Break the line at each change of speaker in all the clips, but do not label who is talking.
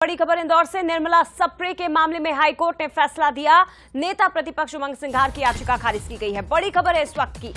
बड़ी खबर इंदौर से। निर्मला सप्रे के मामले में हाईकोर्ट ने फैसला दिया। नेता प्रतिपक्ष उमंग सिंघार की याचिका खारिज की गई है। बड़ी खबर है इस वक्त की।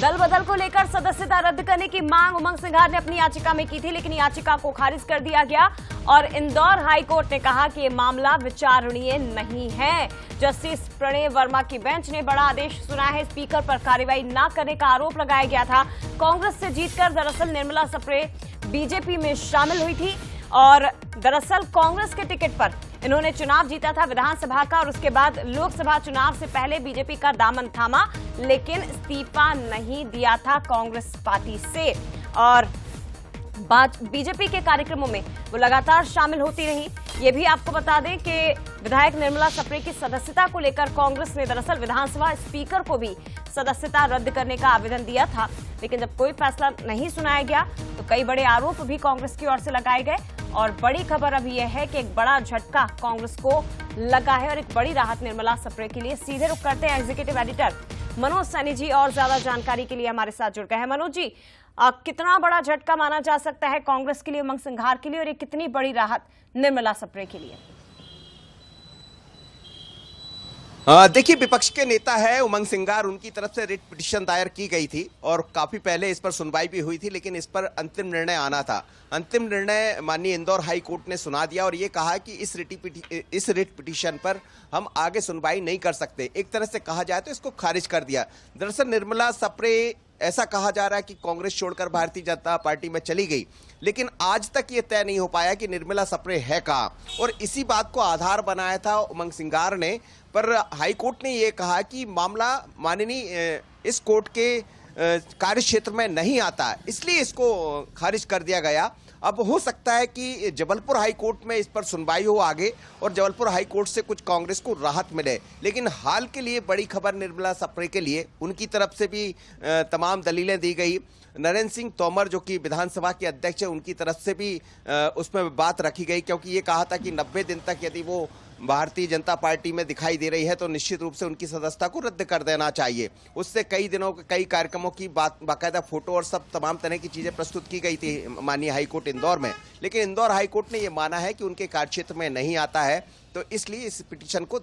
दल बदल को लेकर सदस्यता रद्द करने की मांग उमंग सिंघार ने अपनी याचिका में की थी, लेकिन याचिका को खारिज कर दिया गया और इंदौर हाईकोर्ट ने कहा कि यह मामला विचारणीय नहीं है। जस्टिस प्रणय वर्मा की बेंच ने बड़ा आदेश सुनाया है। स्पीकर पर कार्रवाई न करने का आरोप लगाया गया था। कांग्रेस से जीतकर दरअसल निर्मला सप्रे बीजेपी में शामिल हुई थी और दरअसल कांग्रेस के टिकट पर इन्होंने चुनाव जीता था विधानसभा का और उसके बाद लोकसभा चुनाव से पहले बीजेपी का दामन थामा, लेकिन इस्तीफा नहीं दिया था कांग्रेस पार्टी से और बीजेपी के कार्यक्रमों में वो लगातार शामिल होती रही। ये भी आपको बता दें कि विधायक निर्मला सप्रे की सदस्यता को लेकर कांग्रेस ने दरअसल विधानसभा स्पीकर को भी सदस्यता रद्द करने का आवेदन दिया था, लेकिन जब कोई फैसला नहीं सुनाया गया तो कई बड़े आरोप भी कांग्रेस की ओर से लगाए गए और बड़ी खबर अभी यह है कि एक बड़ा झटका कांग्रेस को लगा है और एक बड़ी राहत निर्मला सप्रे के लिए। सीधे रुख करते हैं एग्जीक्यूटिव एडिटर मनोज सैनी जी और ज्यादा जानकारी के लिए हमारे साथ जुड़ गए हैं। मनोज जी, कितना बड़ा झटका माना जा सकता है कांग्रेस के लिए, उमंग सिंघार के लिए और ये कितनी बड़ी राहत निर्मला सप्रे के लिए?
देखिए, विपक्ष के नेता है उमंग सिंघार, उनकी तरफ से रिट पिटीशन दायर की गई थी और काफी पहले इस पर सुनवाई भी हुई थी, लेकिन इस पर अंतिम निर्णय आना था। अंतिम निर्णय माननीय इंदौर हाई कोर्ट ने सुना दिया और ये कहा कि इस रिट पिटीशन पर हम आगे सुनवाई नहीं कर सकते। एक तरह से कहा जाए तो इसको खारिज कर दिया। दरअसल निर्मला सप्रे, ऐसा कहा जा रहा है कि कांग्रेस छोड़कर भारतीय जनता पार्टी में चली गई, लेकिन आज तक ये तय नहीं हो पाया कि निर्मला सप्रे है कहां, और इसी बात को आधार बनाया था उमंग सिंघार ने। पर हाईकोर्ट ने ये कहा कि मामला माननीय इस कोर्ट के कार्य क्षेत्र में नहीं आता, इसलिए इसको खारिज कर दिया गया। अब हो सकता है कि जबलपुर हाई कोर्ट में इस पर सुनवाई हो आगे और जबलपुर हाई कोर्ट से कुछ कांग्रेस को राहत मिले, लेकिन हाल के लिए बड़ी खबर निर्मला सप्रे के लिए, उनकी तरफ से भी तमाम दलीलें दी गई। नरेंद्र सिंह तोमर जो कि विधानसभा के अध्यक्ष है, उनकी तरफ से भी उसमें बात रखी गई, क्योंकि ये कहा था कि 90 दिन तक यदि वो भारतीय जनता पार्टी में दिखाई दे रही है तो निश्चित रूप से उनकी सदस्यता को रद्द कर देना चाहिए। उससे कई दिनों के कई कार्यक्रमों की बाकायदा फोटो और सब तमाम तरह की चीजें प्रस्तुत की गई थी माननीय हाईकोर्ट इंदौर में, लेकिन इंदौर हाईकोर्ट ने यह माना है कि उनके कार्यक्षेत्र में नहीं आता है, तो इसलिए इस पिटीशन को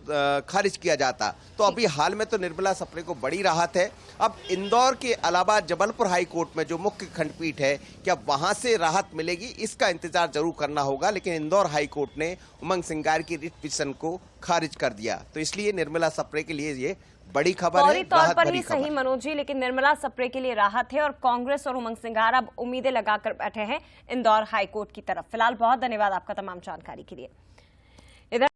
खारिज किया जाता। तो अभी हाल में तो निर्मला सप्रे को बड़ी राहत है। अब इंदौर के अलावा जबलपुर हाई कोर्ट में जो मुख्य खंडपीठ है, क्या वहां से राहत मिलेगी, इसका इंतजार जरूर करना होगा। लेकिन इंदौर हाई कोर्ट ने उमंग सिंघार की रिट पिटीशन को खारिज कर दिया, तो इसलिए निर्मला सप्रे के लिए ये बड़ी खबर है।
फौरी तौर पर ही सही मनोज जी, लेकिन निर्मला सप्रे के लिए राहत है और कांग्रेस और उमंग सिंघार अब उम्मीदें लगाकर बैठे हैं इंदौर हाईकोर्ट की तरफ। फिलहाल बहुत धन्यवाद आपका तमाम जानकारी के लिए।